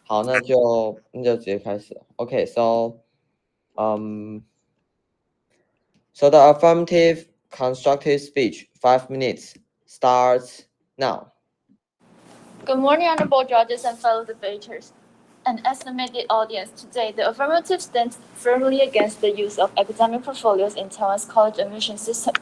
好，那就直接开始了。Okay, um, so the affirmative constructive speech, 5 minutes, starts now. Good morning, honorable judges and fellow debaters. An estimated audience today, the affirmative stands firmly against the use of academic portfolios in Taiwan's college admission system.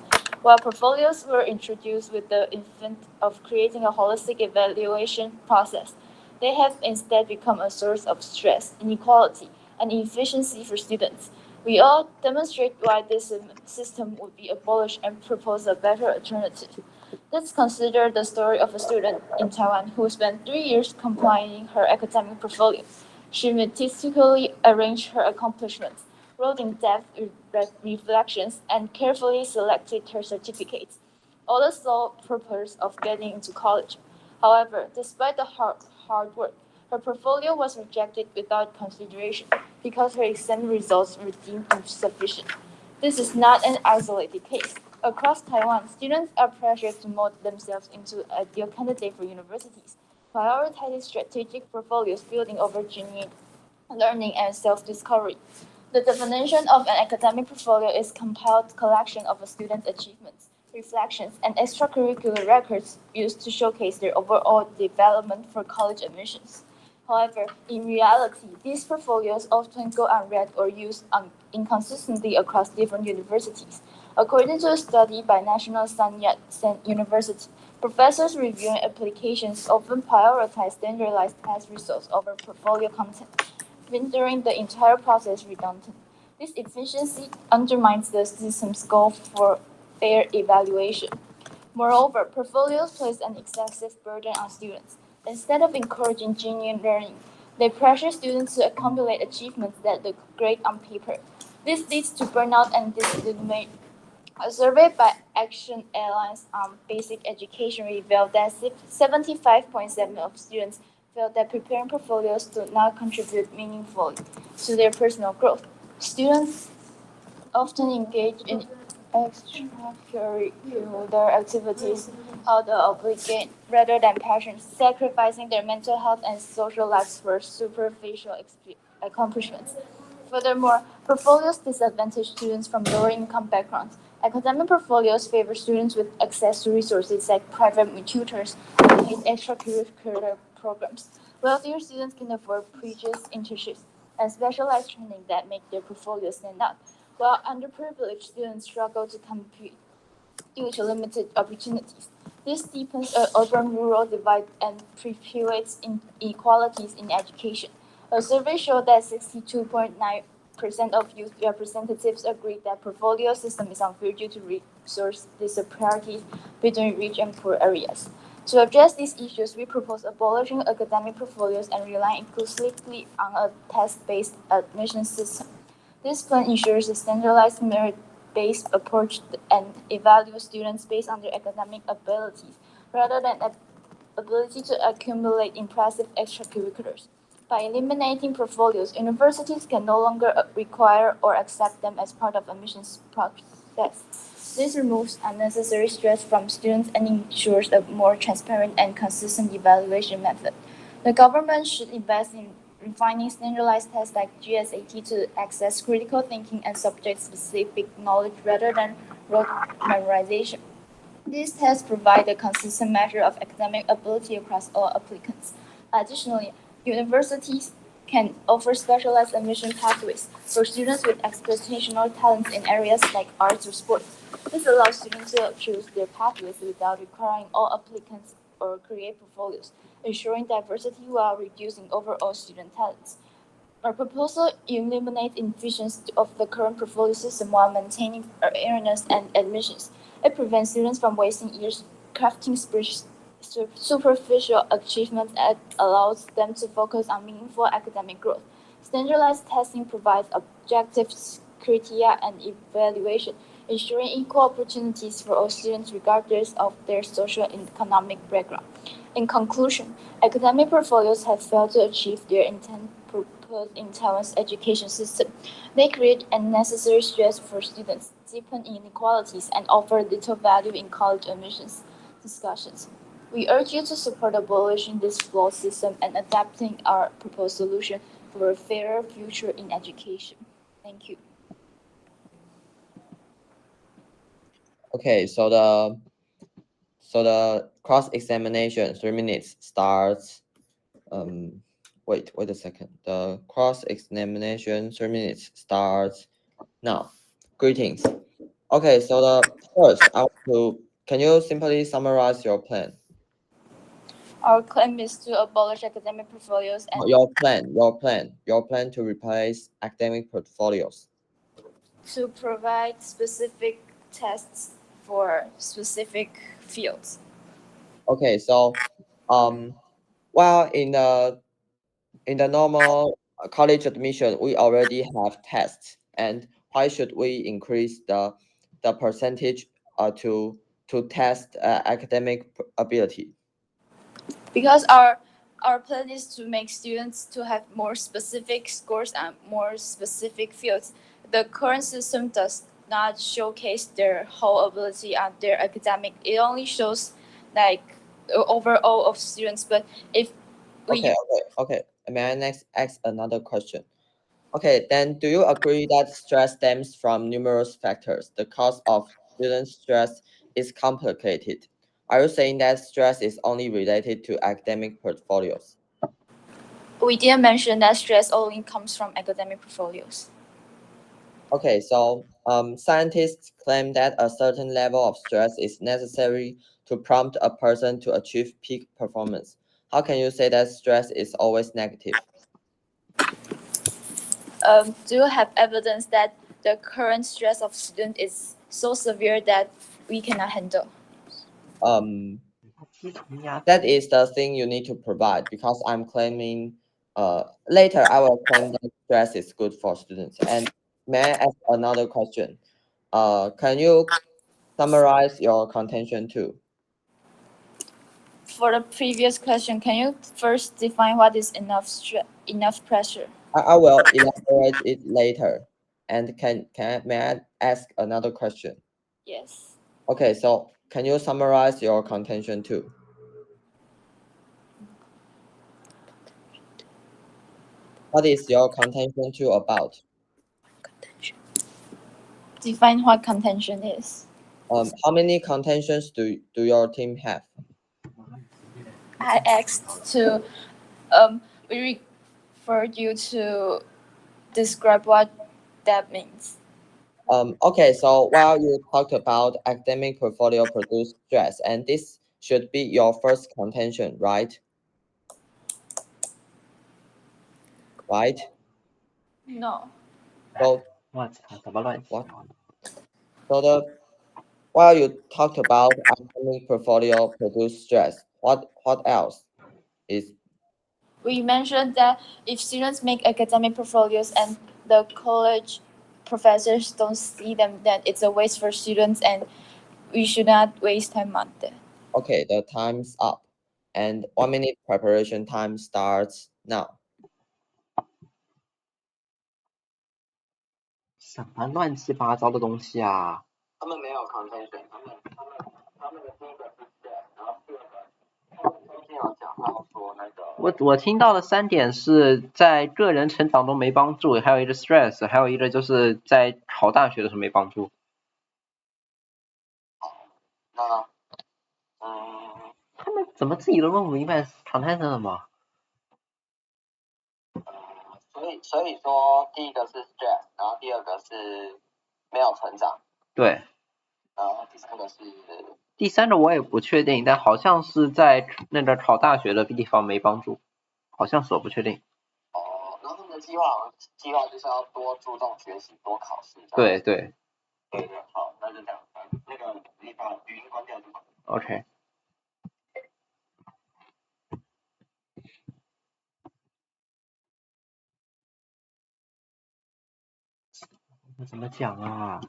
While portfolios were introduced with the intent of creating a holistic evaluation process, they have instead become a source of stress, inequality, and inefficiency for students. We all demonstrate why this system would be abolished and propose a better alternative. Let's consider the story of a student in Taiwan who spent 3 years compiling her academic portfolio. She meticulously arranged her accomplishments, wrote in-depth reflections, and carefully selected her certificates, all the sole purpose of getting into college. However, despite the hard work, her portfolio was rejected without consideration because her exam results were deemed insufficient. This is not an isolated case. Across Taiwan, students are pressured to mold themselves into ideal candidates for universities, prioritizing strategic portfolios building over genuine learning and self-discovery. The definition of an academic portfolio is compiled collection of a student's achievements, reflections, and extracurricular records used to showcase their overall development for college admissions. However, in reality, these portfolios often go unread or used inconsistently across different universities. According to a study by National Sun Yat-sen University, professors reviewing applications often prioritize standardized test results over portfolio content, rendering the entire process redundant. This efficiency undermines the system's goal for fair evaluation. Moreover, portfolios place an excessive burden on students. Instead of encouraging genuine learning, they pressure students to accumulate achievements that look great on paper. This leads to burnout and disillusionment. A survey by Action Alliance on Basic Education revealed that 75.7% of students felt that preparing portfolios do not contribute meaningfully to their personal growth. Students often engage in extracurricular activities out of obligation rather than passion, sacrificing their mental health and social lives for superficial accomplishments. Furthermore, portfolios disadvantage students from lower income backgrounds. Academic portfolios favor students with access to resources like private tutors and paid extracurricular programs. Wealthier students can afford prestigious internships and specialized training that make their portfolios stand out, while underprivileged students struggle to compete due to limited opportunities. This deepens the urban-rural divide and perpetuates inequalities in education. A survey showed that 62.9% of youth representatives agreed that portfolio system is unfair due to resource disparities between rich and poor areas. To address these issues, we propose abolishing academic portfolios and relying exclusively on a test-based admission system. This plan ensures a standardized merit-based approach and evaluates students based on their academic abilities rather than ability to accumulate impressive extracurriculars. By eliminating portfolios, universities can no longer require or accept them as part of admissions process. This removes unnecessary stress from students and ensures a more transparent and consistent evaluation method. The government should invest in refining standardized tests like GSAT to access critical thinking and subject-specific knowledge rather than rote memorization. These tests provide a consistent measure of academic ability across all applicants. Additionally, universities can offer specialized admission pathways for students with exceptional talents in areas like arts or sports. This allows students to choose their pathways without requiring all applicants or create portfolios, ensuring diversity while reducing overall student talents. Our proposal eliminates inefficiency of the current portfolio system while maintaining fairness and admissions. It prevents students from wasting years crafting superficial achievements and allows them to focus on meaningful academic growth. Standardized testing provides objective criteria and evaluation, ensuring equal opportunities for all students regardless of their social and economic background. In conclusion, academic portfolios have failed to achieve their intent purpose in Taiwan's education system. They create unnecessary stress for students, deepen inequalities, and offer little value in college admissions discussions. We urge you to support abolishing this flawed system and adapting our proposed solution for a fairer future in education. Thank you. Okay, so the cross-examination 3 minutes starts. Wait a second. The cross-examination 3 minutes starts now. Greetings. Okay, so the first, can you simply summarize your plan? Our claim is to abolish academic portfolios and Your plan to replace academic portfolios. to provide specific tests for specific fields. Okay, so, while in the normal college admission, we already have tests, and why should we increase the percentage to test academic ability? Because our plan is to make students to have more specific scores and more specific fields. The current system does not showcase their whole ability and their academic. It only shows like overall of students. But if we Okay. May I next ask another question? Okay, then do you agree that stress stems from numerous factors? The cause of student stress is complicated. Are you saying that stress is only related to academic portfolios? we didn't mention that stress only comes from academic portfolios. Okay, so scientists claim that a certain level of stress is necessary to prompt a person to achieve peak performance. How can you say that stress is always negative? Do you have evidence that the current stress of student is so severe that we cannot handle? Um, that is the thing you need to provide, because I'm claiming later I will claim that stress is good for students. And may I ask another question? Can you summarize your contention too? For the previous question, can you first define what is enough pressure? I will elaborate it later. And may I ask another question? Yes. Okay, so can you summarize your contention too? What is your contention too about? Define what contention is. How many contentions do your team have? I asked to we referred you to describe what that means. Okay, so while you talked about academic portfolio produce stress, and this should be your first contention, right? Right? No. So 我操，怎么乱七 what? 八糟？ So while you talked about academic portfolio produce stress, what else is We mentioned that if students make academic portfolios and the college professors don't see them, then it's a waste for students and we should not waste time on that. okay? The time's up, and 1 minute preparation time starts now. 什么乱七八糟的东西啊！他们没有 contention，他们的第一个是 stress，然后第二个他们中间有讲到说那个。我听到的3点是在个人成长中没帮助，还有一个 stress， 还有一个就是在考大学的时候没帮助。那他们怎么自己都弄不明白 contention 了吗？所以说第一个是 stress， 然后第二个是没有成长，对。然后第三个是。第三个我也不确定，但好像是在那个考大学的地方没帮助，好像是我不确定。哦，然后他们的计划就是要多注重学习，多考试。对对。对，好，那就这样，那个你把语音关掉就好。OK。我怎么讲啊？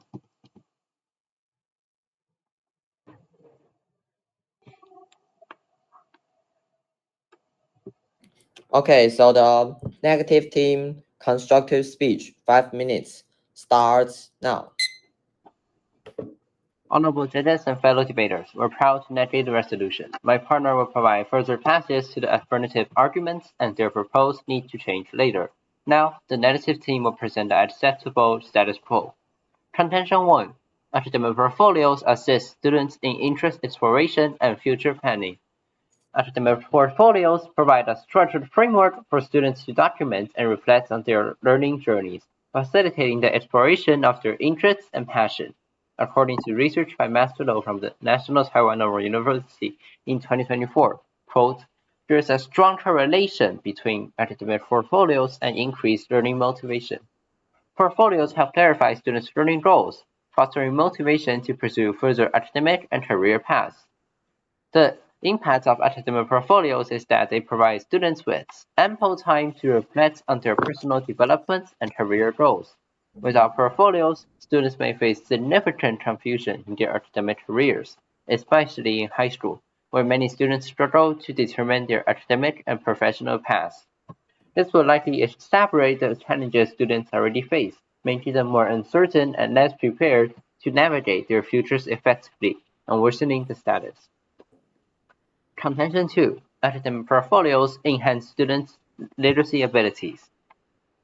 Okay, so the negative team constructive speech 5 minutes starts now. Honorable judges and fellow debaters, we're proud to narrate the resolution. My partner will provide further passages to the affirmative arguments and their proposed need to change later. Now, the negative team will present the acceptable status quo. Contention 1. Academic portfolios assist students in interest exploration and future planning. Academic portfolios provide a structured framework for students to document and reflect on their learning journeys, facilitating the exploration of their interests and passions. According to research by Master Lo from the National Taiwan Normal University in 2024, quote, there is a strong correlation between academic portfolios and increased learning motivation. Portfolios help clarify students' learning goals, fostering motivation to pursue further academic and career paths. The impact of academic portfolios is that they provide students with ample time to reflect on their personal development and career goals. Without portfolios, students may face significant confusion in their academic careers, especially in high school, where many students struggle to determine their academic and professional paths. This will likely exacerbate the challenges students already face, making them more uncertain and less prepared to navigate their futures effectively, and worsening the status. Contention 2. Academic portfolios enhance students' literacy abilities.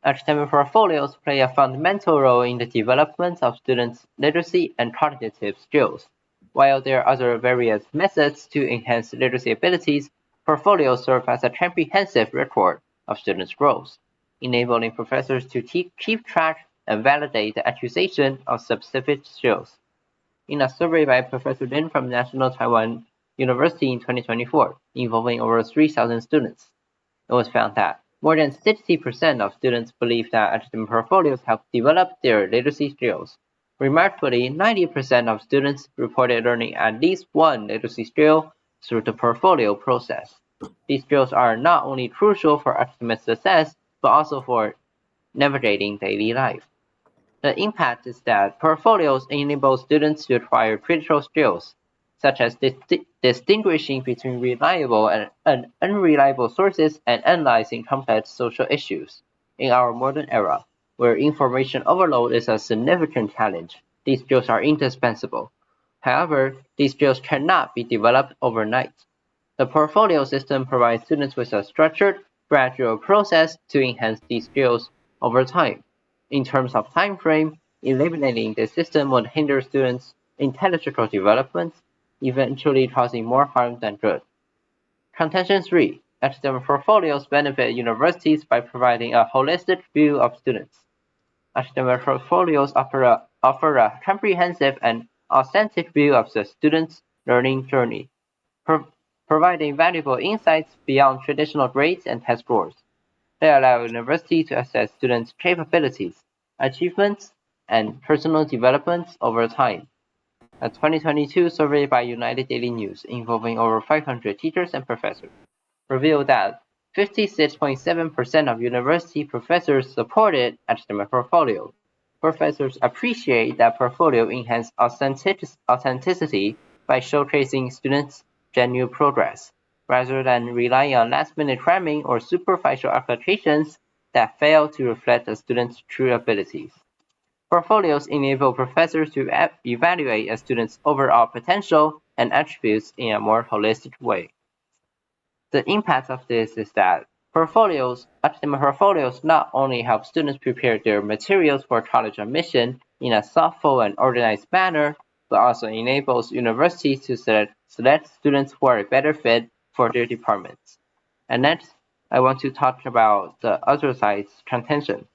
Academic portfolios play a fundamental role in the development of students' literacy and cognitive skills. While there are other various methods to enhance literacy abilities, portfolios serve as a comprehensive record of students' growth, enabling professors to keep track and validate the acquisition of specific skills. In a survey by Professor Lin from National Taiwan University in 2024, involving over 3,000 students, it was found that more than 60% of students believe that academic portfolios help develop their literacy skills. Remarkably, 90% of students reported learning at least one literacy skill through the portfolio process. These skills are not only crucial for academic success, but also for navigating daily life. The impact is that portfolios enable students to acquire critical skills, such as distinguishing between reliable and unreliable sources and analyzing complex social issues. In our modern era, where information overload is a significant challenge, these skills are indispensable. However, these skills cannot be developed overnight. The portfolio system provides students with a structured, gradual process to enhance these skills over time. In terms of time frame, eliminating the system would hinder students' intellectual development, eventually causing more harm than good. Contention 3. Academic portfolios benefit universities by providing a holistic view of students. Academic portfolios offer a comprehensive and authentic view of the student's learning journey, providing valuable insights beyond traditional grades and test scores. They allow universities to assess students' capabilities, achievements, and personal developments over time. A 2022 survey by United Daily News involving over 500 teachers and professors revealed that 56.7% of university professors supported academic portfolio. Professors appreciate that portfolio enhance authenticity by showcasing students' genuine progress, rather than relying on last-minute cramming or superficial applications that fail to reflect a student's true abilities. Portfolios enable professors to evaluate a student's overall potential and attributes in a more holistic way. The impact of this is that academic portfolios not only help students prepare their materials for college admission in a thoughtful and organized manner, but also enables universities to select students who are a better fit for their departments. And next, I want to talk about the other side's contention.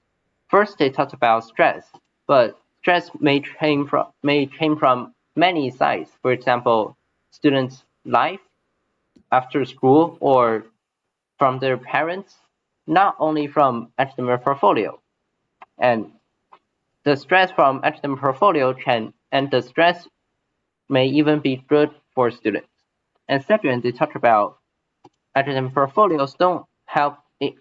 First, they talked about stress, but stress may came from many sides. For example, students' life after school or from their parents, not only from academic portfolio. And the stress from academic portfolio and the stress may even be good for students. And second, they talk about academic portfolios don't help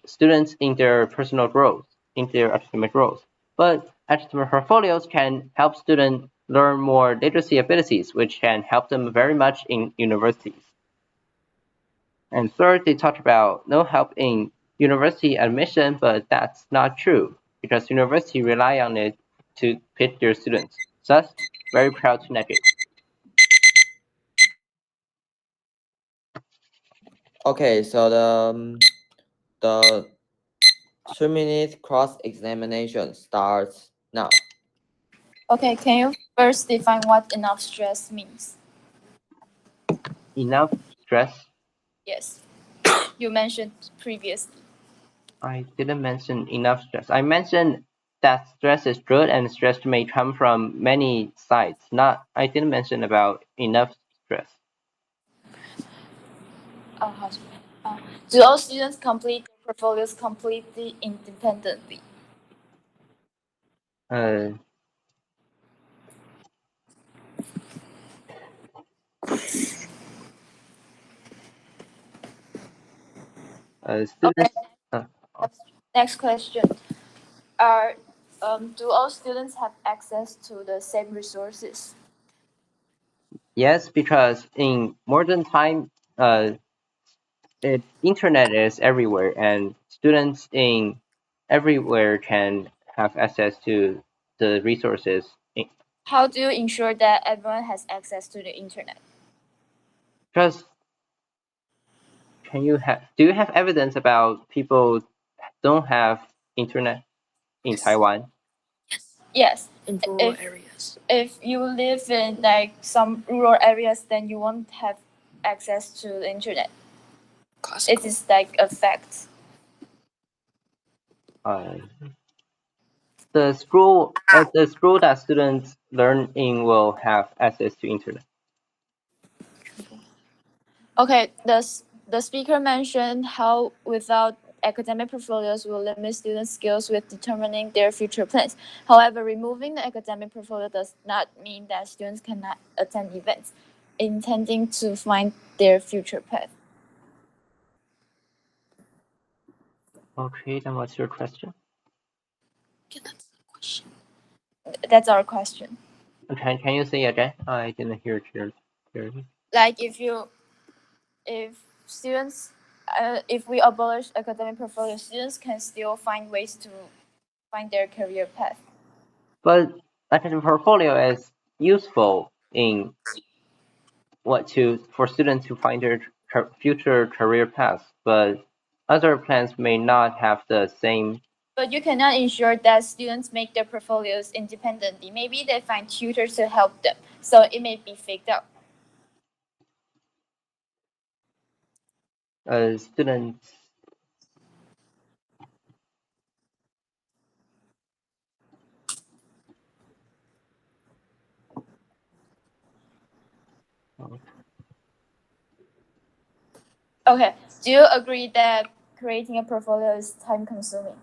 students in their personal growth, in their academic growth. But academic portfolios can help students learn more literacy abilities, which can help them very much in universities. And third, they talk about no help in university admission, but that's not true because universities rely on it to pick their students. Thus, very proud to negate. Okay, so the 2-minute cross-examination starts now. Okay, can you first define what enough stress means? Enough stress? Yes, you mentioned previously. I didn't mention enough stress. I mentioned that stress is good and stress may come from many sides. I didn't mention about enough stress. Do all students complete their portfolios completely independently? Students. Next question. Do all students have access to the same resources? Yes, because in modern time, internet is everywhere, and students in everywhere can have access to the resources. How do you ensure that everyone has access to the internet? Just do you have evidence about people don't have internet in Taiwan? Yes. In rural areas. If you live in like some rural areas, then you won't have access to the internet. It is like a fact. The school that students learn in will have access to internet. Okay, the speaker mentioned how without academic portfolios will limit students' skills with determining their future plans. However, removing the academic portfolio does not mean that students cannot attend events intending to find their future path. Okay, then what's your question? Yeah, that's the question. That's our question. Okay, can you say again? I didn't hear clearly. Like if students, if we abolish academic portfolio, students can still find ways to find their career path. But academic portfolio is useful in for students to find their future career paths, but other plans may not have the same. But you cannot ensure that students make their portfolios independently. Maybe they find tutors to help them, so it may be faked out. Students. Okay, do you agree that creating a portfolio is time consuming?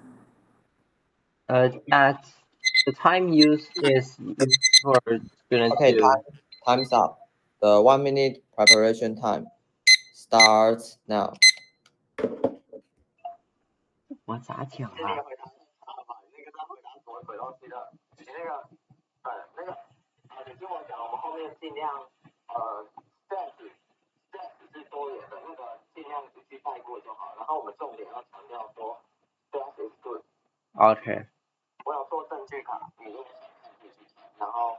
That the time used is used for students Okay, to. time's up. The 1-minute preparation time starts now. 我咋讲啊？OK。我有做证据卡，你如果想看可以去看。然后，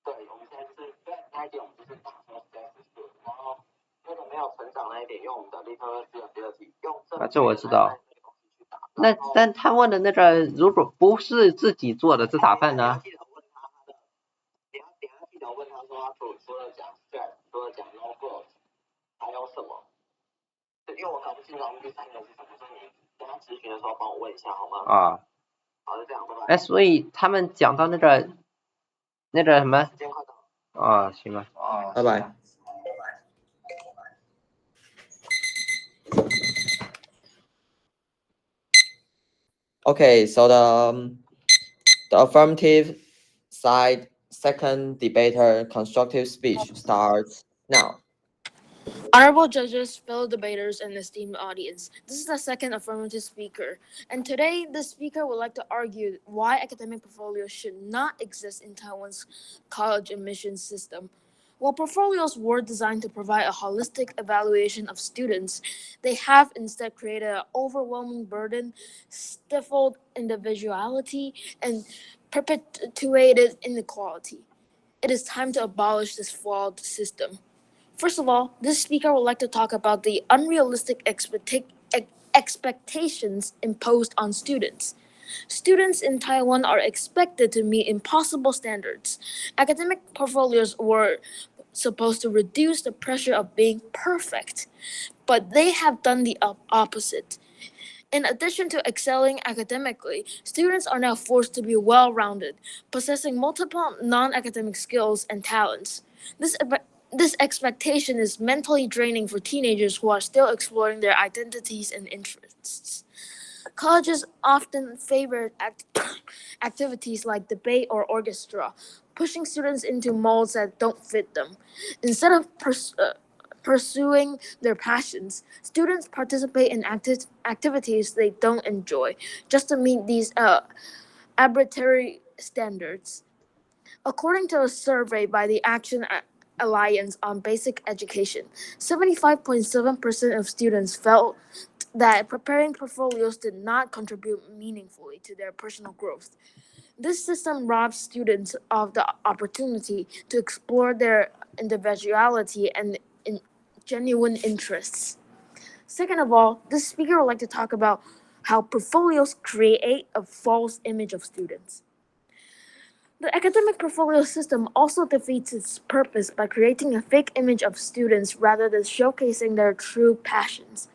对，我们现在就是那一点，我们就是打说 stress is good，然后那个没有成长那一点，用我们的 literacy ability，用这我知道。但他问的那个，如果不是自己做的，是咋办呢？你要记得问他说，他除了讲 stress，除了讲 no growth，还有什么？因为我搞不清楚他们第三个是什么，所以你跟他咨询的时候帮我问一下好吗？啊。好，就这样，拜拜。所以他们讲到那个什么？时间快到。啊，行吧。拜拜。Okay, so the affirmative side second debater constructive speech starts now. Honorable judges, fellow debaters, and esteemed audience, this is the second affirmative speaker, and today the speaker would like to argue why academic portfolios should not exist in Taiwan's college admissions system. While portfolios were designed to provide a holistic evaluation of students, they have instead created an overwhelming burden, stifled individuality, and perpetuated inequality. It is time to abolish this flawed system. First of all, this speaker would like to talk about the unrealistic expectations imposed on students. Students in Taiwan are expected to meet impossible standards. Academic portfolios were supposed to reduce the pressure of being perfect, but they have done the opposite. In addition to excelling academically, students are now forced to be well rounded, possessing multiple non academic skills and talents. This, this expectation is mentally draining for teenagers who are still exploring their identities and interests. Colleges often favor activities like debate or orchestra, pushing students into molds that don't fit them. Instead of pursuing their passions, students participate in activities they don't enjoy just to meet these arbitrary standards. According to a survey by the Action Alliance on Basic Education, 75.7% of students felt that preparing portfolios did not contribute meaningfully to their personal growth. This system robs students of the opportunity to explore their individuality and genuine interests. Second of all, this speaker would like to talk about how portfolios create a false image of students. The academic portfolio system also defeats its purpose by creating a fake image of students rather than showcasing their true passions.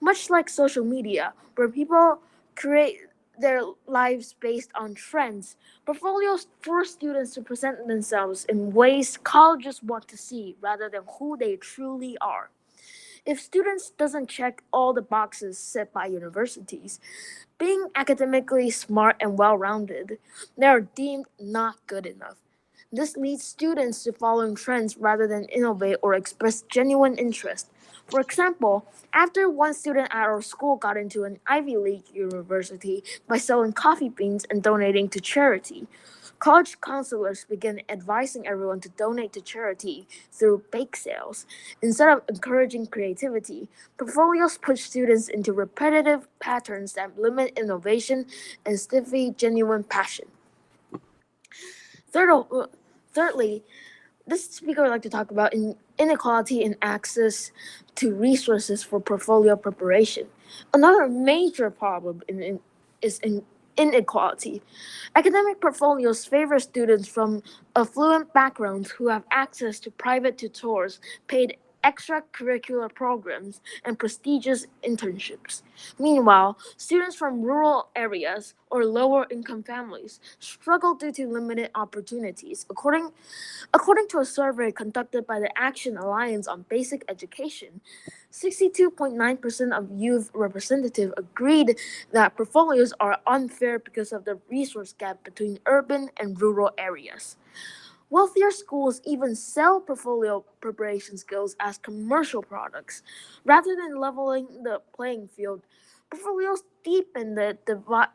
Much like social media, where people create their lives based on trends, portfolios force students to present themselves in ways colleges want to see rather than who they truly are. If students doesn't check all the boxes set by universities, being academically smart and well-rounded, they are deemed not good enough. This leads students to following trends rather than innovate or express genuine interest. For example, after one student at our school got into an Ivy League university by selling coffee beans and donating to charity, college counselors began advising everyone to donate to charity through bake sales. Instead of encouraging creativity, portfolios push students into repetitive patterns that limit innovation and stifle genuine passion. Third, thirdly, this speaker would like to talk about inequality in access to resources for portfolio preparation. Another major problem is inequality. Academic portfolios favor students from affluent backgrounds who have access to private tutors, paid extracurricular programs, and prestigious internships. Meanwhile, students from rural areas or lower income families struggle due to limited opportunities. According to a survey conducted by the Action Alliance on Basic Education, 62.9% of youth representatives agreed that portfolios are unfair because of the resource gap between urban and rural areas. Wealthier schools even sell portfolio preparation skills as commercial products. Rather than leveling the playing field, portfolios deepen the divide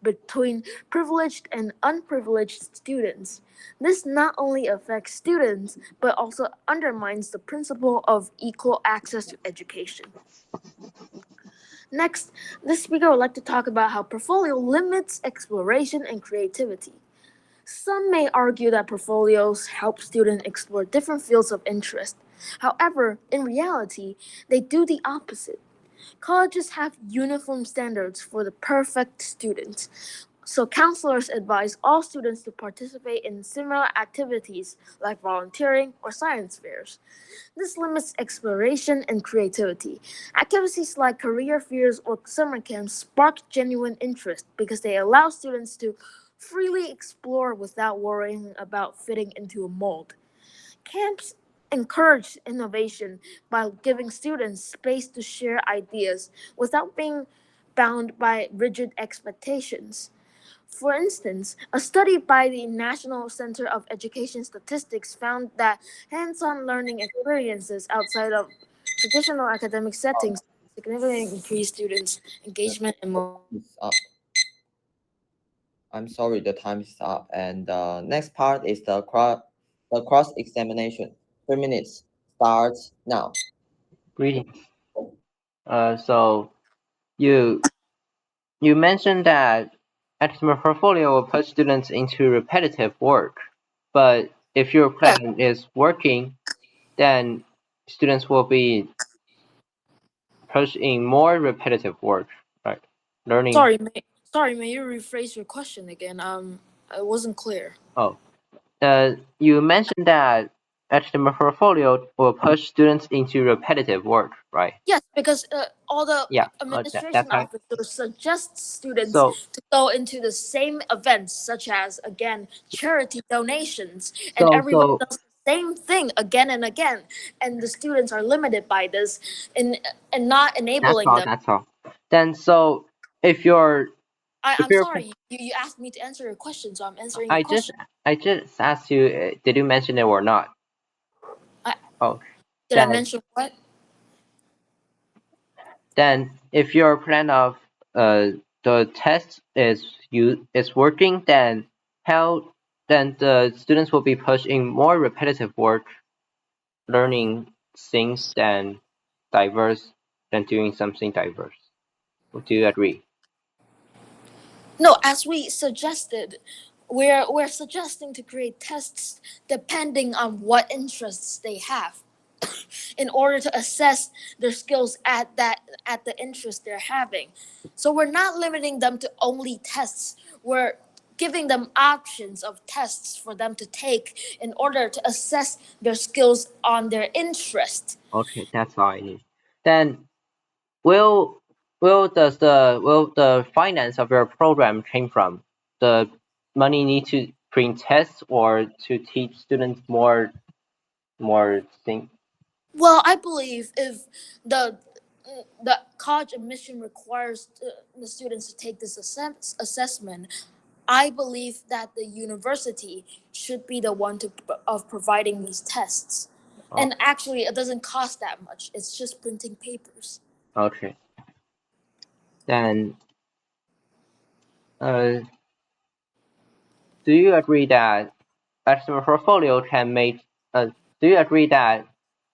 between privileged and unprivileged students. This not only affects students, but also undermines the principle of equal access to education. Next, this speaker would like to talk about how portfolio limits exploration and creativity. Some may argue that portfolios help students explore different fields of interest. However, in reality, they do the opposite. Colleges have uniform standards for the perfect student, so counselors advise all students to participate in similar activities like volunteering or science fairs. This limits exploration and creativity. Activities like career fairs or summer camps spark genuine interest because they allow students to freely explore without worrying about fitting into a mold. Camps encourage innovation by giving students space to share ideas without being bound by rigid expectations. For instance, a study by the National Center of Education Statistics found that hands on learning experiences outside of traditional academic settings significantly increase students' engagement and It's up. I'm sorry, the time is up. And the next part is the cross examination. 3 minutes starts now. Greetings. So you you mentioned that academic portfolio will put students into repetitive work, but if your yes, plan is working, then students will be pushed in more repetitive work, right? Learning. Sorry, may you rephrase your question again? It wasn't clear. Oh, you mentioned that academic portfolio will push students into repetitive work, right? Yes, because all the Yeah, administration that's right. officers suggest students So to go into the same events, such as again charity donations, and everyone so does the same thing again and again, and the students are limited by this, and not enabling them. that's all. Then so if you're I'm sorry, you asked me to answer your question, so I'm answering your question. I just asked you, did you mention it or not? Oh, Did I mention what? Then if your plan of the test is working, then the students will be pushed in more repetitive work, learning things than doing something diverse. Do you agree? No, as we suggested, we're suggesting to create tests depending on what interests they have, in order to assess their skills at the interest they're having. So we're not limiting them to only tests. We're giving them options of tests for them to take in order to assess their skills on their interest. Okay, that's all I need. Then will the finance of your program came from the money need to print tests or to teach students more things? Well, I believe if the college admission requires the students to take this assessment, I believe that the university should be the one of providing these tests. Oh, And actually, it doesn't cost that much. It's just printing papers. okay. Then uh, do you agree that academic portfolio can make do you agree that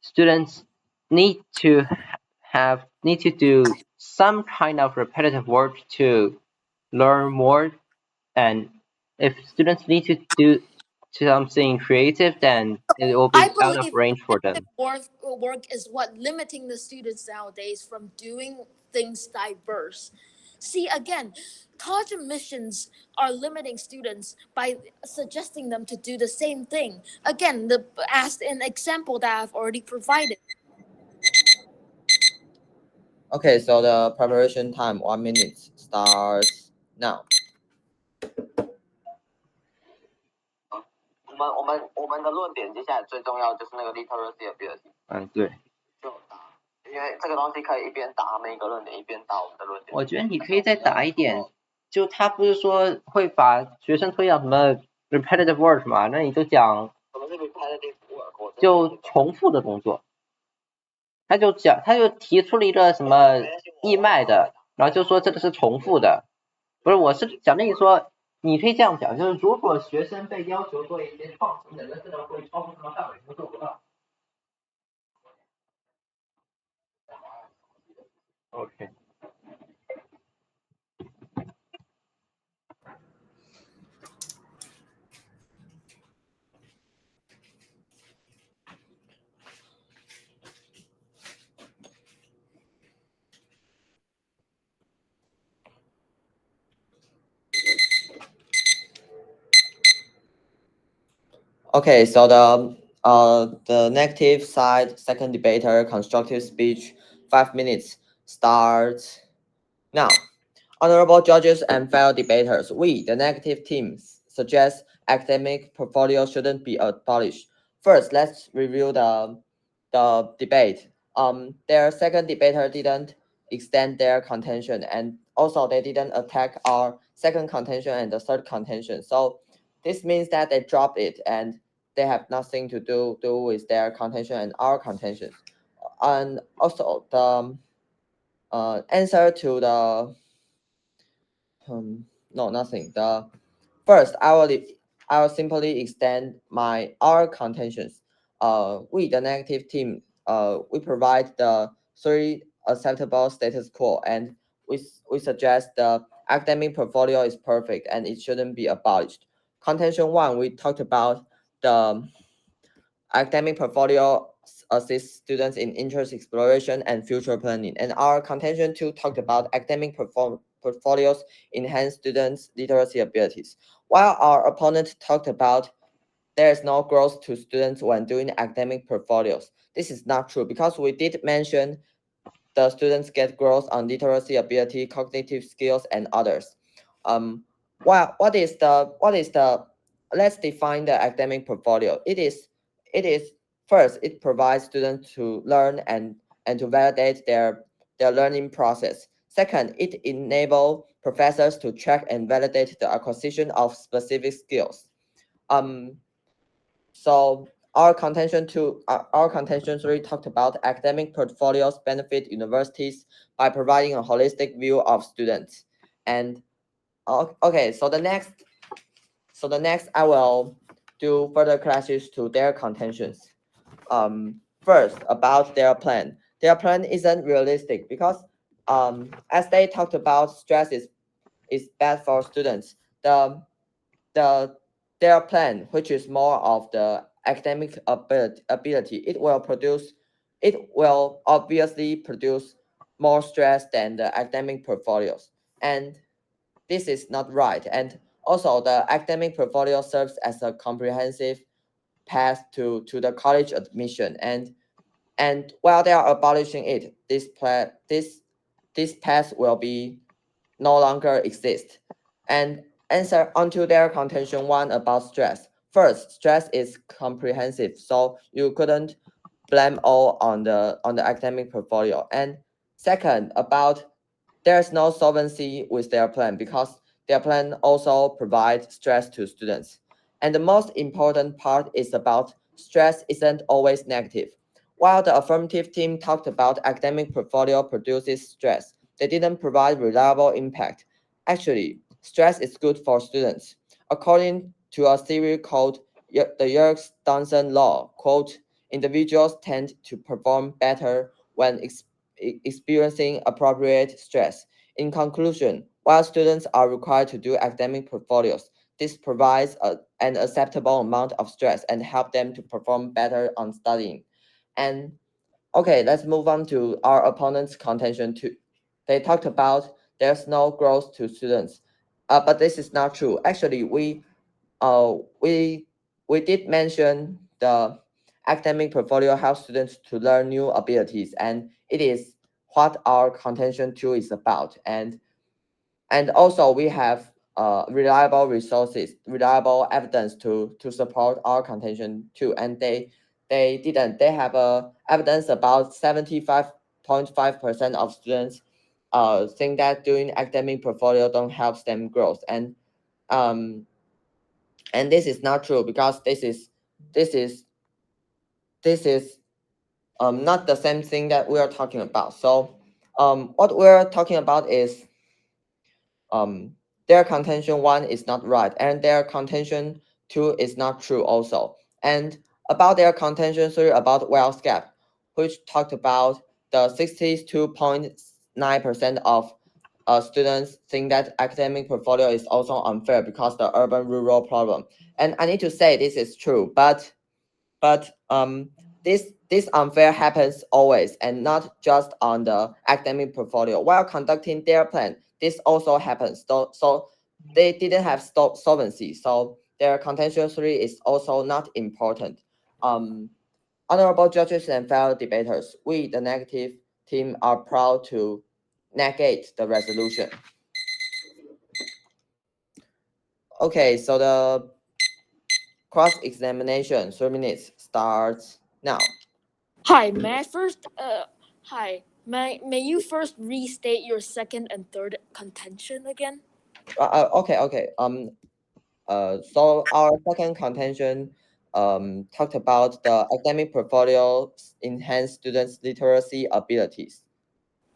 students need to need to do some kind of repetitive work to learn more, and if students need to do something creative, then it will I be out of believe range for them. work is what limiting the students nowadays from doing things diverse. See, again, college admissions are limiting students by suggesting them to do the same thing. Again, as an example that I've already provided. Okay, so the preparation time 1 minute starts now. 我们的论点接下来最重要就是那个 literacy ability。对。就打，因为这个东西可以一边打他们一个论点，一边打我们的论点。我觉得你可以再打一点，就他不是说会把学生推到什么 repetitive work 嘛？那你就讲什么是 repetitive work，就重复的工作。他就提出了一个什么义卖的，然后就说这个是重复的。不是，我是讲跟你说。你可以这样讲，就是如果学生被要求做一些创新的，那这个会超出他们范围，他们做不到。OK。Okay, so the negative side, second debater, constructive speech, 5 minutes starts now. Honorable judges and fellow debaters, we, the negative team, suggest academic portfolio shouldn't be abolished. First, let's review the debate. Their second debater didn't extend their contention, and also they didn't attack our second contention and the third contention. So this means that they dropped it and they have nothing to do with their contention and our contention. And also the answer to the no, nothing. The first, I will simply extend our contentions. We, the negative team, we provide the three acceptable status quo, and we suggest the academic portfolio is perfect and it shouldn't be abolished. Contention one, we talked about the academic portfolio assist students in interest exploration and future planning. And our contention 2 talked about academic portfolios enhance students' literacy abilities, while our opponent talked about there is no growth to students when doing academic portfolios. This is not true because we did mention the students get growth on literacy ability, cognitive skills, and others. What is the let's define the academic portfolio. It is first it provides students to learn and to validate their learning process. Second, it enable professors to track and validate the acquisition of specific skills. Um, so our contention three talked about academic portfolios benefit universities by providing a holistic view of students. And okay, so the next I will do further classes to their contentions. First about their plan. Their plan isn't realistic because as they talked about stress is bad for students. The their plan, which is more of the academic ability, it will obviously produce more stress than the academic portfolios, and this is not right. And also, the academic portfolio serves as a comprehensive path to the college admission, and while they are abolishing it, this path will be no longer exist. And answer onto their contention one about stress. First, stress is comprehensive, so you couldn't blame all on the academic portfolio. And second, about there's no solvency with their plan because their plan also provides stress to students. And the most important part is about stress isn't always negative. While the affirmative team talked about academic portfolio produces stress, they didn't provide reliable impact. Actually, stress is good for students. According to a theory called the Yerkes-Dodson law, quote, individuals tend to perform better when experiencing appropriate stress. In conclusion, while students are required to do academic portfolios, this provides an acceptable amount of stress and help them to perform better on studying. And okay, let's move on to our opponent's contention too. They talked about there's no growth to students, but this is not true. Actually, uh, we we did mention the academic portfolio helps students to learn new abilities, and it is what our contention two is about. And also we have reliable resources, reliable evidence to support our contention too. And they have evidence about 75.5% of students think that doing academic portfolio don't help them growth. Um and this is not true because this is this is not the same thing that we are talking about. So what we're talking about is um, their contention one is not right, and their contention two is not true also. And about their contention three about wealth gap, which talked about the 62.9% of students think that academic portfolio is also unfair because the urban rural problem. And I need to say this is true, but this unfair happens always and not just on the academic portfolio. While conducting their plan, this also happens. So they didn't have solvency. So their contention three is also not important. Honorable judges and fellow debaters, we the negative team are proud to negate the resolution. Okay, so the cross-examination 3 minutes starts now. Hi, may I first hi. May you first restate your second and third contention again? Okay. So our second contention talked about the academic portfolio enhance students' literacy abilities.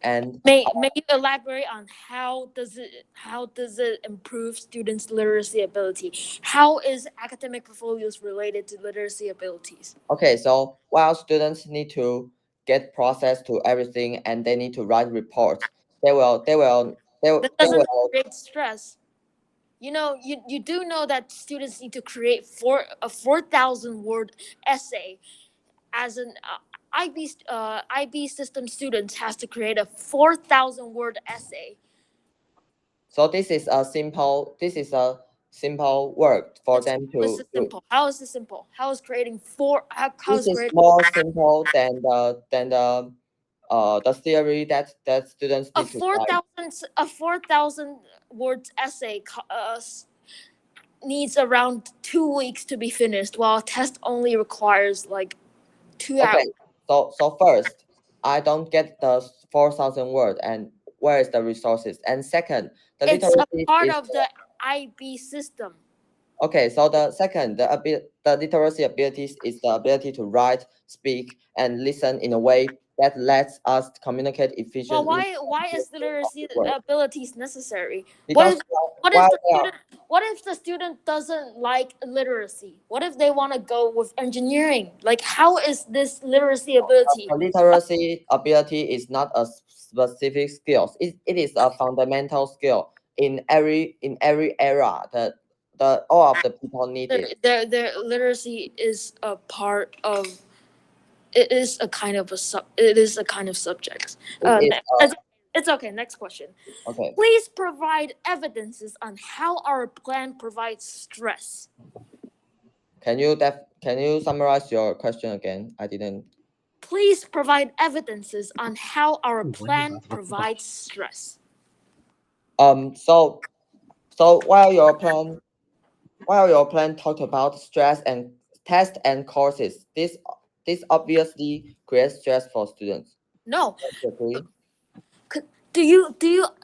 And May you elaborate on how does it improve students' literacy ability? How is academic portfolios related to literacy abilities? okay, so while students need to get process to everything and they need to write reports, That they doesn't will create stress. You know, you do know that students need to create a 4,000 word essay as an IB system student has to create a 4,000 word essay. So this is a simple work for them How is to it do. simple? How is it simple? How is creating how This is is creating more simple than the theory that students a need to write. 4,000 words essay needs around 2 weeks to be finished, while a test only requires like 2 hours. Okay, so first, I don't get the 4,000 word, and where is the resources? And second, the It's a literacy part is of the IB system. okay. So the second, the literacy abilities is the ability to write, speak, and listen in a way that lets us communicate Well, efficiently. why is literacy Word. abilities necessary? Because What while if the they are student what if the student doesn't like literacy? What if they want to go with engineering? Like, how is this literacy ability? the literacy ability is not a specific skill. It is a fundamental skill in every era. The all of the people need it. Their literacy is a part of. It is a kind of It is a kind of subject. It is It's okay. Next question. okay. Please provide evidences on how our plan provides stress. Can you summarize your question again? I didn't. Please provide evidences on how our plan provides stress. So while your plan talked about stress and test and courses, this obviously creates stress for students. No, Agree?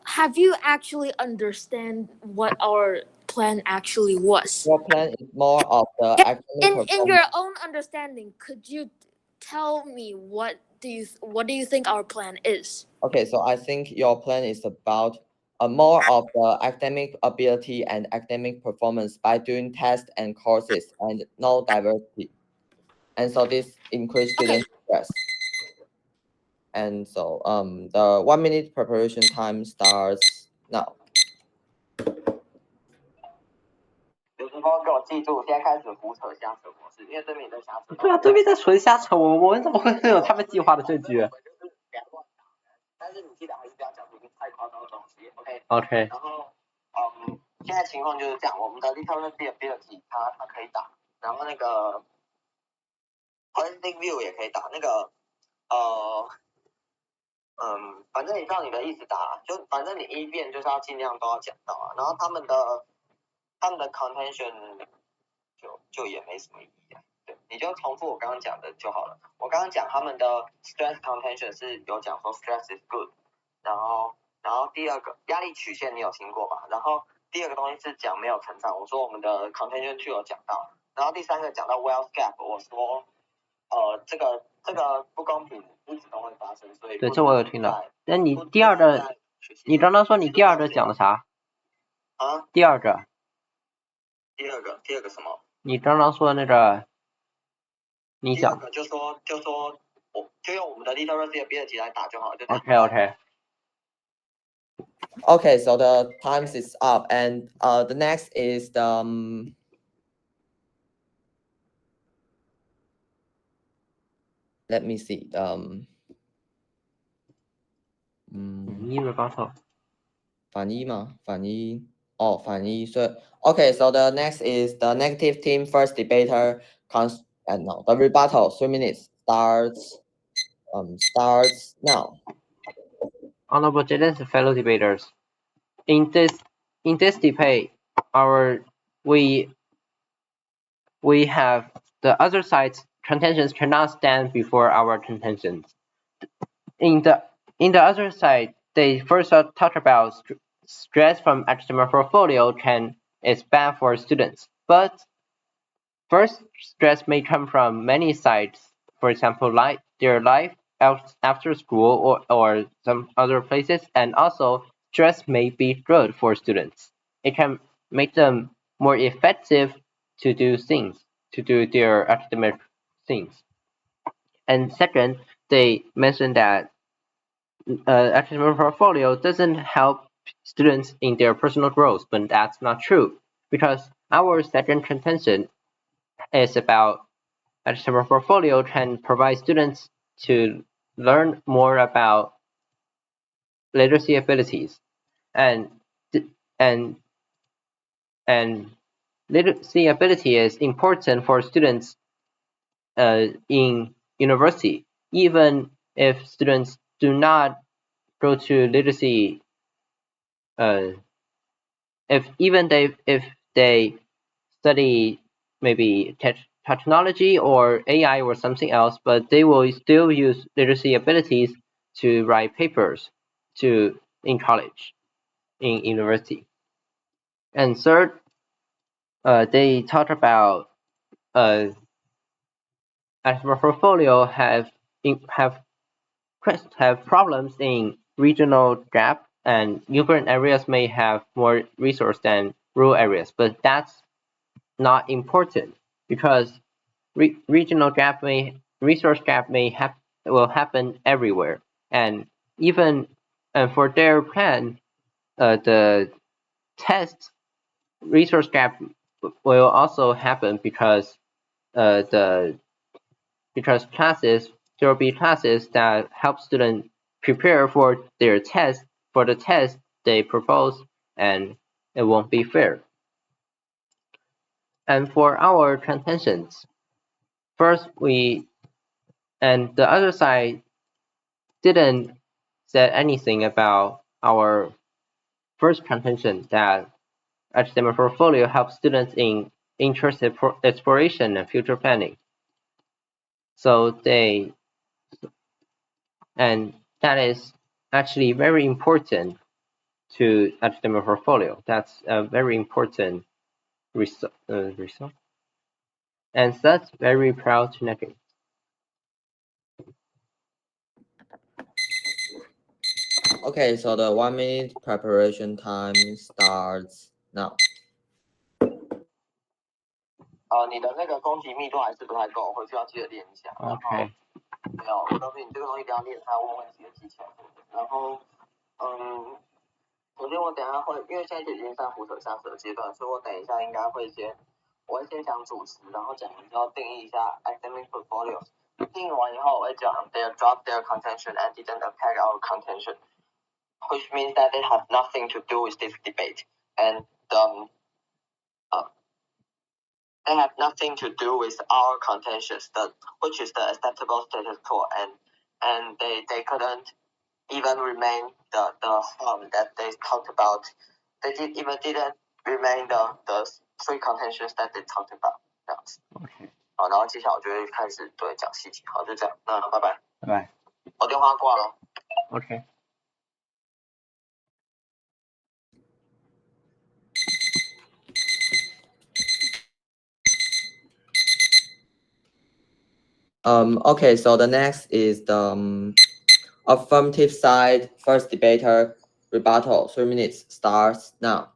have you actually understand what our plan actually was? Your plan is more of the academic In performance. your own understanding, could you tell me what do you think our plan is? Okay, so I think your plan is about more of the academic ability and academic performance by doing tests and courses and no diversity. And so this increase student stress. And so the 1 minute preparation time starts now. 刘志峰给我记住，现在开始胡扯瞎扯模式，因为对面在瞎扯。对啊，对面在纯瞎扯，我们怎么会有他们计划的证据但是你记得还是不要讲出太夸张的东西 ，OK？ ？OK， 然后现在情况就是这样，我们的 literacy ability 它可以打，然后那个 holistic view 也可以打，那个反正你照你的意思打，就反正你一遍就是要尽量都要讲到啊，然后他们的 contention 就也没什么意义啊，对，你就重复我刚刚讲的就好了。我刚刚讲他们的 stress contention 是有讲说 stress is good， 然后第二个压力曲线你有听过吧？然后第二个东西是讲没有成长，我说我们的 contention 2有讲到，然后第三个讲到 wealth gap， 我说这个不公平一直都会发生，所以对，这我有听到。那你第二个，你刚刚说你第二个讲的啥？啊？第二个什么？你刚刚说的那个，你讲。第二个就说我就用我们的 literacy ability 来打就好了。OK。Okay, so the times is up, and the next is the let me see. 1月8号。反一吗？反一。哦，反一。所以 okay, so the next is the negative team first debater no, the rebuttal 3 minutes starts now. Honorable judges and fellow debaters, in this debate, we have the other side's contentions cannot stand before our contentions. In the other side, they first talk about stress from academic portfolio is bad for students, but first stress may come from many sides. For example, like their life after school or some other places, and also stress may be good for students. It can make them more effective to do their academic things. And second, they mentioned that academic portfolio doesn't help students in their personal growth, but that's not true because our second contention is about Academic portfolio can provide students to learn more about literacy abilities, and literacy ability is important for students in university, even if students do not go to literacy. If they study maybe technology or AI or something else, but they will still use literacy abilities to write papers in college, in university. And third, they talk about as a portfolio have problems in regional gap, and urban areas may have more resource than rural areas, but that's not important because resource gap will happen everywhere, and even for their plan, the test resource gap will also happen because there will be classes that help students prepare for the test they propose, and it won't be fair. And for our contentions, first and the other side didn't say anything about our first contention that academic portfolio helps students in interest exploration and future planning. So that is actually very important to academic portfolio. That's a very important result. And that's very proud to negate. Okay, so the 1 minute preparation time starts now. 你的那个攻击密度还是不太够，回去要记得练一下。Okay. 没有，我告诉你，这个东西一定要练，它问问题的技巧。然后，首先我等一下会，因为现在已经在胡扯下舌阶段，所以我等一下应该会我会先讲主词，然后讲完之后定义一下 academic portfolio。定义完以后，我会讲 they drop their contention and didn't attack our contention, which means that they have nothing to do with this debate, and they have nothing to do with our contentions, which is the acceptable status quo, and they couldn't even remain the harm that they talked about. They didn't remain the three contentions that they talked about. 这样子。Okay. 好，然后接下来我就会开始讲细节。好，就这样。那拜拜。拜拜。我电话挂了。Okay. Okay, so the next is the affirmative side. First debater, rebuttal. 3 minutes starts now.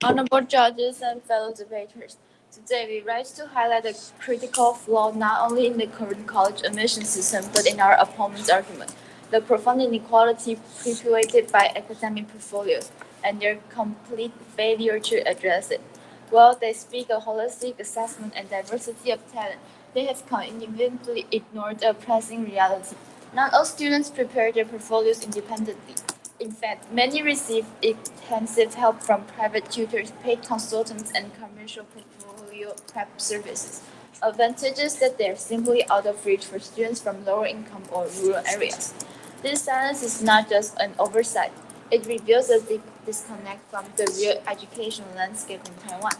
Honorable judges and fellow debaters, today we rise to highlight a critical flaw not only in the current college admission system but in our opponent's argument: the profound inequality perpetuated by academic portfolios and their complete failure to address it. While they speak a holistic assessment and diversity of talent, they have conveniently ignored a pressing reality. Not all students prepare their portfolios independently. In fact, many receive intensive help from private tutors, paid consultants, and commercial portfolio prep services, advantages that they are simply out of reach for students from lower income or rural areas. This silence is not just an oversight, it reveals a deep disconnect from the real educational landscape in Taiwan.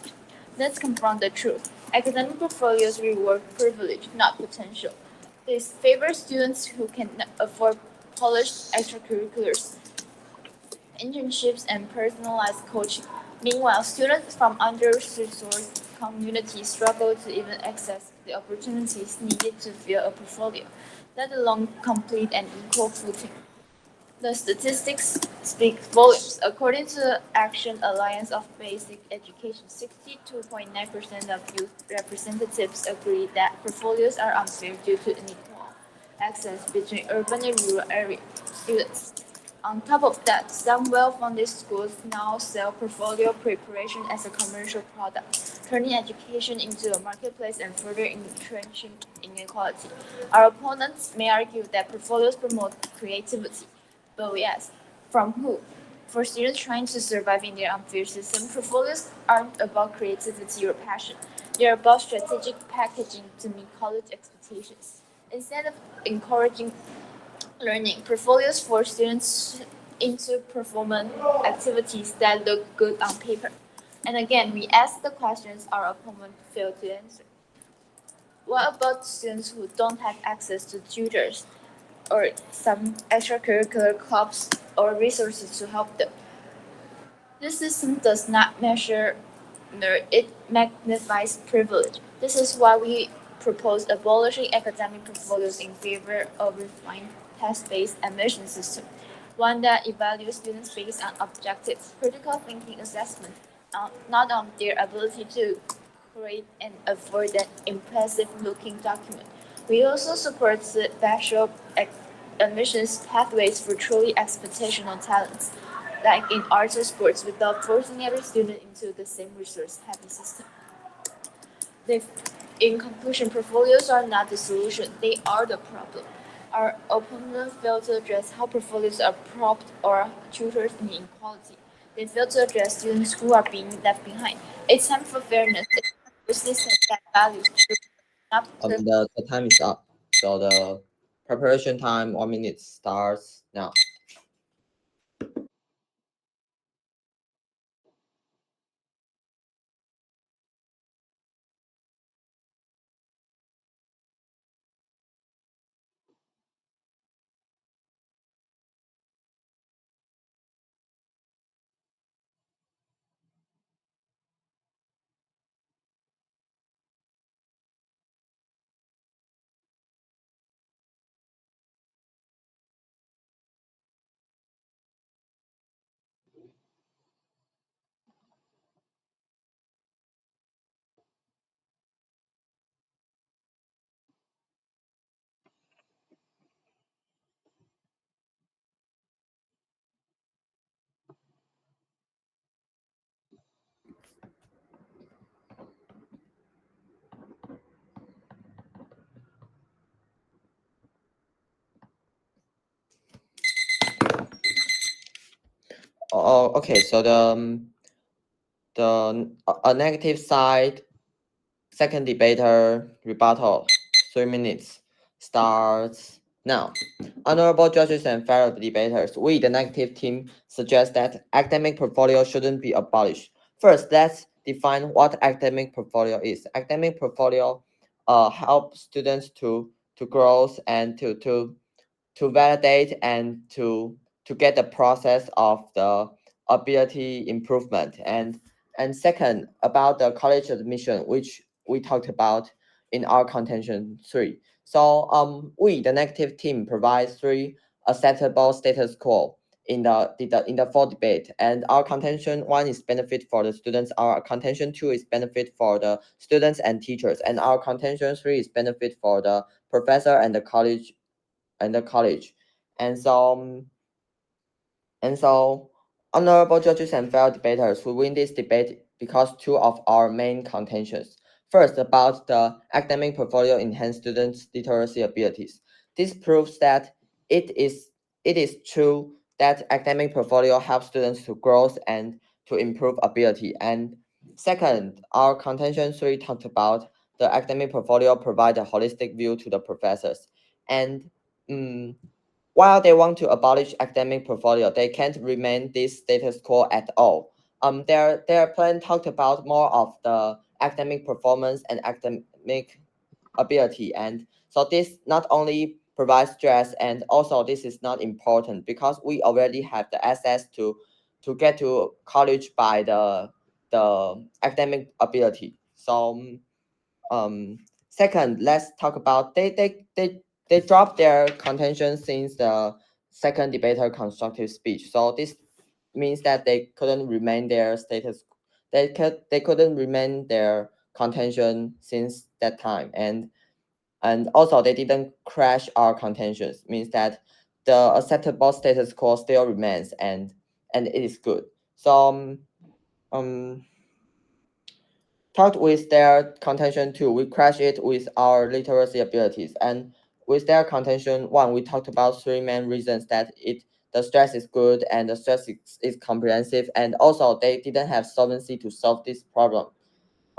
Let's confront the truth. Academic portfolios reward privilege, not potential. They favor students who can afford polished extracurriculars, internships, and personalized coaching. Meanwhile, students from under-resourced communities struggle to even access the opportunities needed to fill a portfolio, let alone complete an equal footing. The statistics speak volumes. According to the Action Alliance of Basic Education, 62.9% of youth representatives agree that portfolios are unfair due to unequal access between urban and rural area students. On top of that, some well-funded schools now sell portfolio preparation as a commercial product, turning education into a marketplace and further entrenching inequality. Our opponents may argue that portfolios promote creativity, but we ask, from who? For students trying to survive in their unfair system, portfolios aren't about creativity or passion. They're about strategic packaging to meet college expectations. Instead of encouraging learning, portfolios force students into performance activities that look good on paper. And again, we ask the questions our opponent failed to answer. What about students who don't have access to tutors or some extracurricular clubs or resources to help them? This system does not measure merit, it magnifies privilege. This is why we propose abolishing academic portfolios in favor of refined test-based admission system, one that evaluates students based on objective, critical thinking assessment, not on their ability to create and avoid an impressive-looking document. We also support the special admissions pathways for truly exceptional talents, like in arts or sports, without forcing every student into the same resource-heavy system. They, in conclusion, portfolios are not the solution, they are the problem. Our opponents fail to address how portfolios are propped or tutors in inequality. They fail to address students who are being left behind. It's time for fairness. It's time for a system that values truth, not The time is up. So the preparation time 1 minute starts now. Oh, okay. So the a negative side, second debater rebuttal, 3 minutes starts now. Honorable judges and fellow debaters, we, the negative team, suggest that academic portfolio shouldn't be abolished. First, let's define what academic portfolio is. Academic portfolio help students to grow and to validate and to get the process of the ability improvement. And second, about the college admission, which we talked about in our contention 3. So we, the negative team, provides 3 acceptable status quo in the 4 debate. And our contention 1 is benefit for the students, our contention 2 is benefit for the students and teachers, and our contention 3 is benefit for the professor and the college and the college. And so, honorable judges and fellow debaters, we win this debate because 2 of our main contentions. First, about the academic portfolio enhance students' literacy abilities. This proves that it is true that academic portfolio helps students to grow and to improve ability. And second, our contention 3 talked about the academic portfolio provide a holistic view to the professors. And while they want to abolish academic portfolio, they can't remain this status quo at all. Their plan talked about more of the academic performance and academic ability, and so this not only provides stress, and also this is not important because we already have the access to get to college by the academic ability. So second, let's talk about they dropped their contention since the second debater constructive speech. So this means that they couldn't remain their status. They couldn't remain their contention since that time, and also they didn't crash our contentions. Means that the acceptable status quo still remains, and it is good. So talked with their contention two, we crash it with our literacy abilities. And with their contention one, we talked about three main reasons that the stress is good and the stress is comprehensive, and also they didn't have solvency to solve this problem.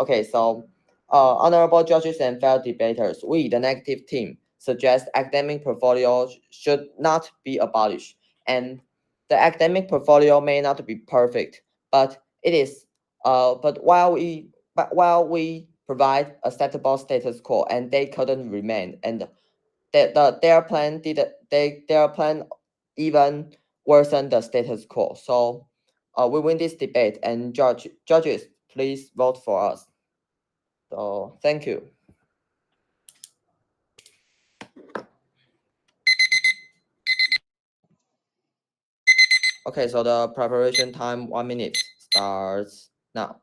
Okay, so honorable judges and fellow debaters, we, the negative team, suggest academic portfolio should not be abolished. And the academic portfolio may not be perfect, but it is. But while we provide acceptable status quo, and they couldn't remain, and their plan even worsen the status quo. So, we win this debate, and judges, please vote for us. So thank you. Okay, so the preparation time 1 minute starts now.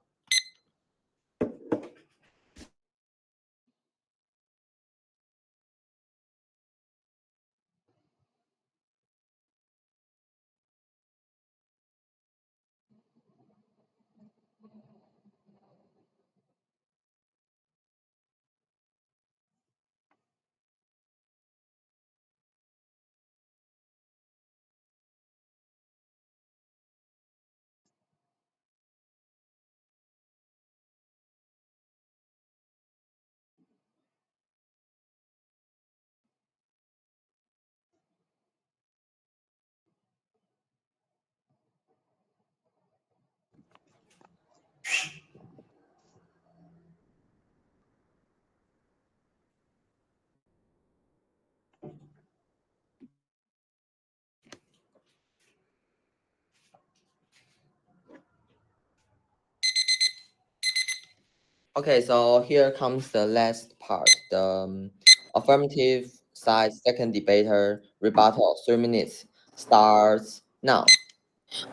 Okay, so here comes the last part, the affirmative side second debater rebuttal. 3 minutes starts now.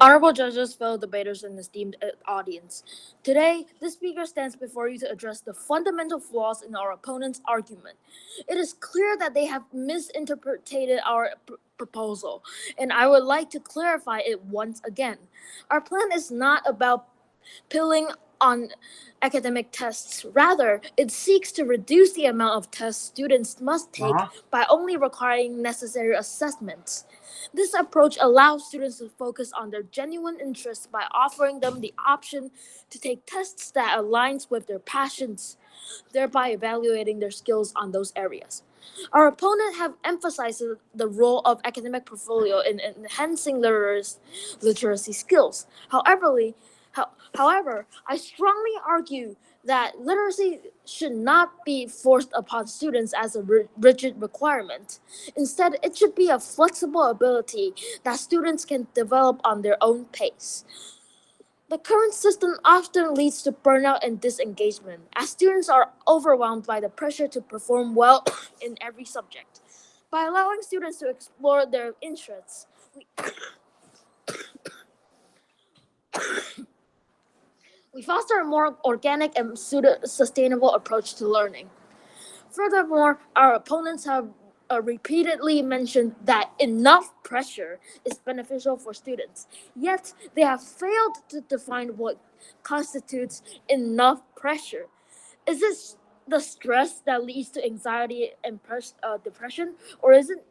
Honorable judges, fellow debaters, and esteemed audience. Today, the speaker stands before you to address the fundamental flaws in our opponent's argument. It is clear that they have misinterpreted our proposal, and I would like to clarify it once again. Our plan is not about pilling on academic tests. Rather, it seeks to reduce the amount of tests students must take by only requiring necessary assessments. This approach allows students to focus on their genuine interests by offering them the option to take tests that aligns with their passions, thereby evaluating their skills on those areas. Our opponent have emphasized the role of academic portfolio in enhancing literacy skills. However, I strongly argue that literacy should not be forced upon students as a rigid requirement. Instead, it should be a flexible ability that students can develop on their own pace. The current system often leads to burnout and disengagement, as students are overwhelmed by the pressure to perform well in every subject. By allowing students to explore their interests, we foster a more organic and sustainable approach to learning. Furthermore, our opponents have repeatedly mentioned that enough pressure is beneficial for students, yet they have failed to define what constitutes enough pressure. Is this the stress that leads to anxiety and depression, or is it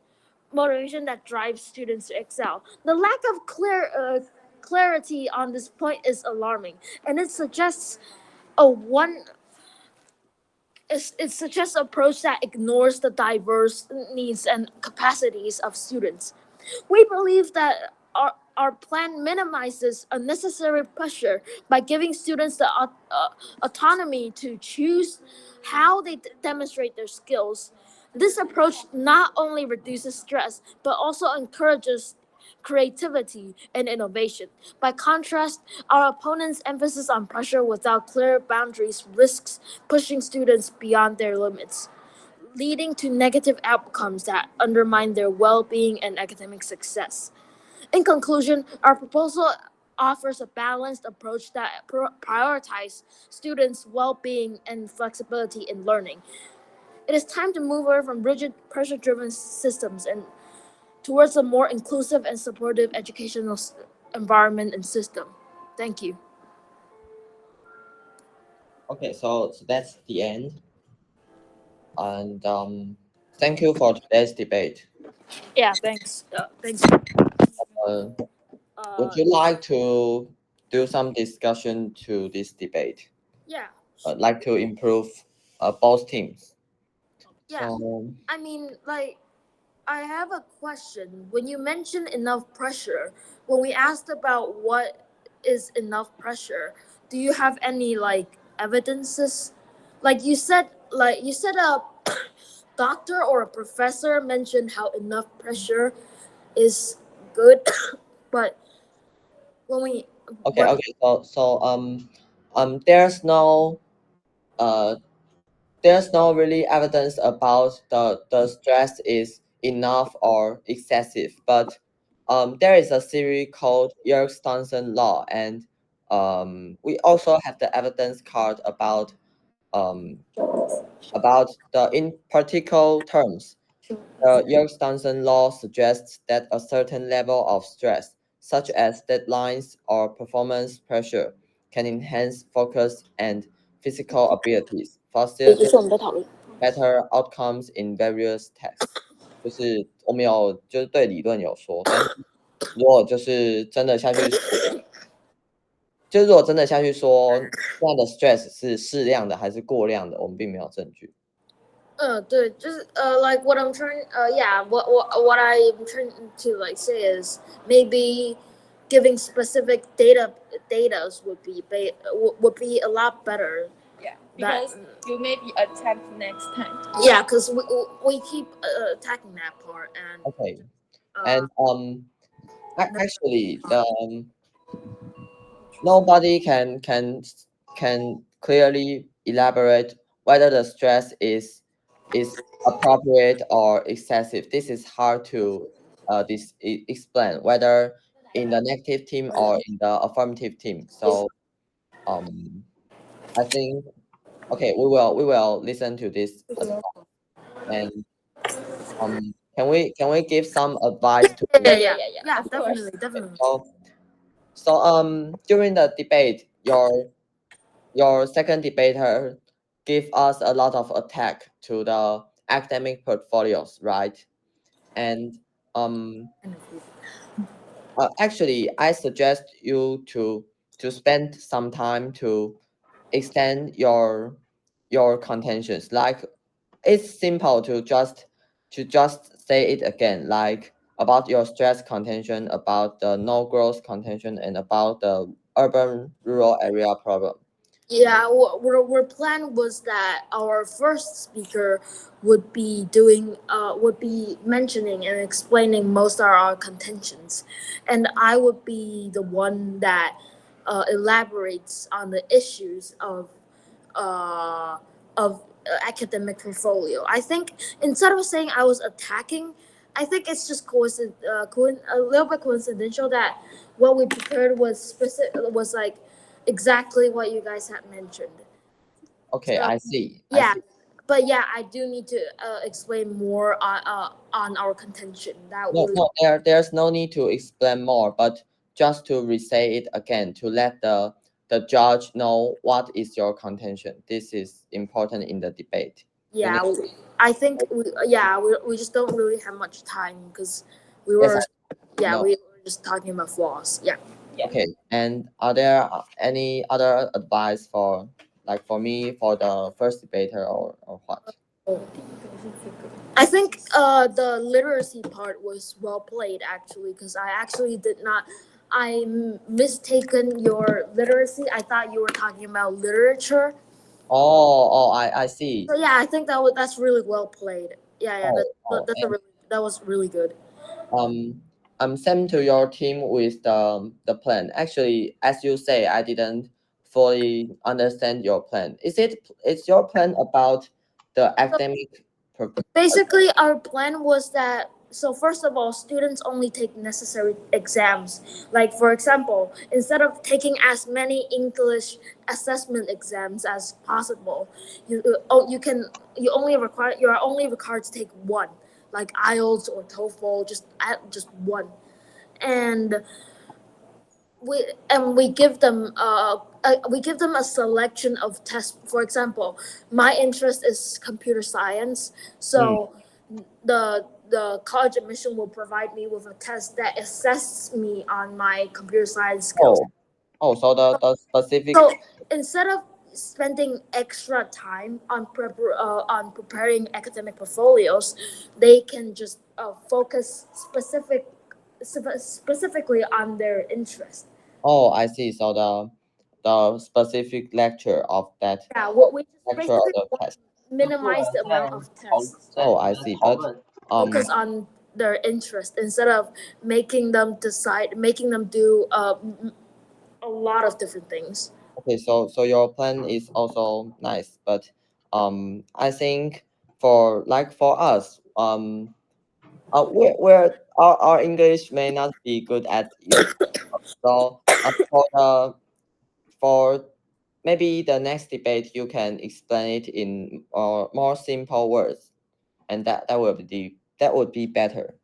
motivation that drives students to excel? The lack of clarity on this point is alarming, and it suggests a one it suggests an approach that ignores the diverse needs and capacities of students. We believe that our plan minimizes unnecessary pressure by giving students the autonomy to choose how they demonstrate their skills. This approach not only reduces stress, but also encourages creativity and innovation. By contrast, our opponent's emphasis on pressure without clear boundaries risks pushing students beyond their limits, leading to negative outcomes that undermine their well being and academic success. In conclusion, our proposal offers a balanced approach that prioritizes students' well being and flexibility in learning. It is time to move away from rigid, pressure driven systems and towards a more inclusive and supportive educational environment and system. Thank you. Okay, so that's the end. And thank you for today's debate. Yeah, thanks. Thanks. Uh, would Uh, you like to do some discussion to this debate? yeah, Like to improve both teams. yeah. So I mean, like, I have a question. When you mentioned enough pressure, when we asked about what is enough pressure, do you have any like evidences? Like you said a doctor or a professor mentioned how enough pressure is good, but when we okay, but okay. There's no uh there's no really evidence about the stress is enough or excessive, but there is a theory called Yerkes-Dodson law, and we also have the evidence card um about the in particular terms. The Yerkes-Dodson law suggests that a certain level of stress, such as deadlines or performance pressure, can enhance focus and physical abilities, 这就 facilitate 是我们在讨论。better outcomes in various tests。就是我们有就是对理论有说，但是如果就是真的下去，就是如果真的下去说这样的 stress 是适量的还是过量的，我们并没有证据。对，就是like what I'm trying, yeah, what I'm trying to like say is maybe giving specific data would be a lot better. Yeah, That- because you maybe attempt next time. Yeah, because we keep attacking that part and Okay, uh, and actually the nobody can clearly elaborate whether the stress is appropriate or excessive. This is hard to explain whether in the negative team or in the affirmative team. So um I think okay, we will listen to this advice. And can we give some advice to yeah, Of course. definitely. during the debate your second debater give us a lot of attack to the academic portfolios, right? And um actually I suggest you to spend some time to extend your contentions. Like it's simple to just say it again, like about your stress contention, about the no growth contention, and about the urban rural area problem. Yeah, our plan was that our first speaker would be mentioning and explaining most of our contentions, and I would be the one that elaborates on the issues uh, of academic portfolio. I think instead of saying I was attacking, I think it's just a little bit coincidental that what we prepared was like exactly what you guys had mentioned. Okay, So, I see. yeah, but yeah, I do need to explain more on our contention. That No, was no, there's no need to explain more, but just to re-say it again to let the judge know what is your contention. This is important in the debate. You yeah. need- I think we just don't really have much time because we Yes, were know. we were just talking about flaws. Yeah. Yeah. Okay, and are there any other advice for like for me for the first debater or what? I think the literacy part was well played actually because I actually did not. I mistaken your literacy. I thought you were talking about literature. I see. So yeah, I think that's really well played. Yeah, that's a And that was really good. I'm sent to your team with the plan. Actually, as you say, I didn't fully understand your plan. Is your plan about the academic Basically, our plan was that so first of all, students only take necessary exams. Like for example, instead of taking as many English assessment exams as possible, you you are only required to take one. like IELTS or TOEFL, just one, and we give them a selection of tests. For example, my interest is computer science, so the college admission will provide me with a test that assesses me on my computer science skills. So the specific. So instead of spending extra time on preparing academic portfolios, they can just focus specifically on their interest. Oh, I see. So the specific lecture of that Yeah, what we just lecture of basically the test. minimize the amount of tests. Oh, I see. But Focus on their interest instead of making them do a lot of different things. okay, so your plan is also nice, but I think for us, we're our English may not be good at you. So for maybe the next debate you can explain it in more simple words, and that would be better.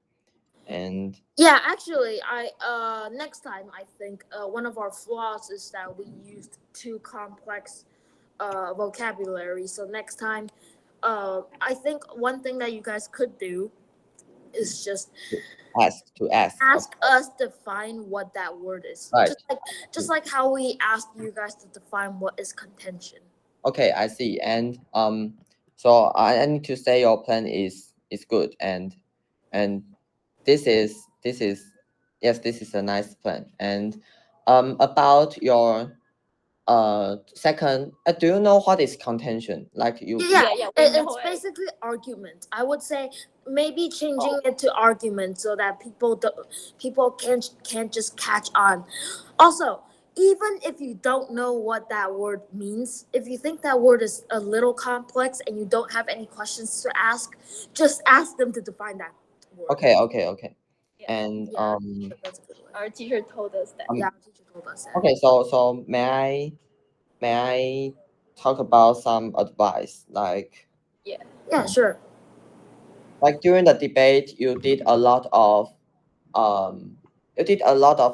And Yeah, actually, I next time I think one of our flaws is that we used too complex vocabulary. So next time, I think one thing that you guys could do is just ask us define what that word is. Right. Just like how we asked you guys to define what is contention. Okay, I see. And so I need to say your plan is good, and this is yes, this is a nice plan. And about your second, do you know what is contention? Like you. Yeah, we know it's it. basically argument. I would say maybe changing it to argument so that people can't just catch on. Also, even if you don't know what that word means, if you think that word is a little complex and you don't have any questions to ask, just ask them to define that word. Okay. Yeah. And Yeah, that's a good way. Our teacher told us that. Yeah, our teacher told us that. okay, so may I talk about some advice? Like Yeah, sure. during the debate you did a lot of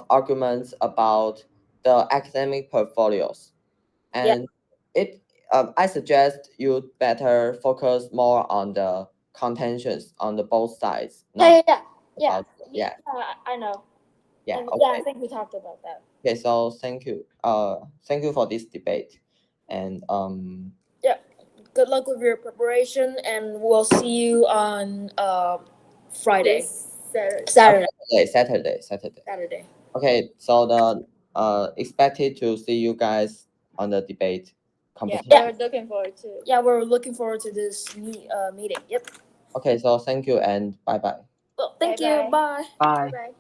arguments about the academic portfolios, and it I suggest you better focus more on the contentions on the both sides. Yeah. I know. Yeah. And Okay. yeah, I think we talked about that. Okay. So thank you. Thank you for this debate, and Yeah. Good luck with your preparation, and we'll see you on Friday. Saturday. Saturday. Okay. So the expected to see you guys on the debate competition. We're looking forward to. Yeah, we're looking forward to this meeting. Yep. Okay. So thank you and bye bye. Well, thank you. Bye-bye. Bye. Bye.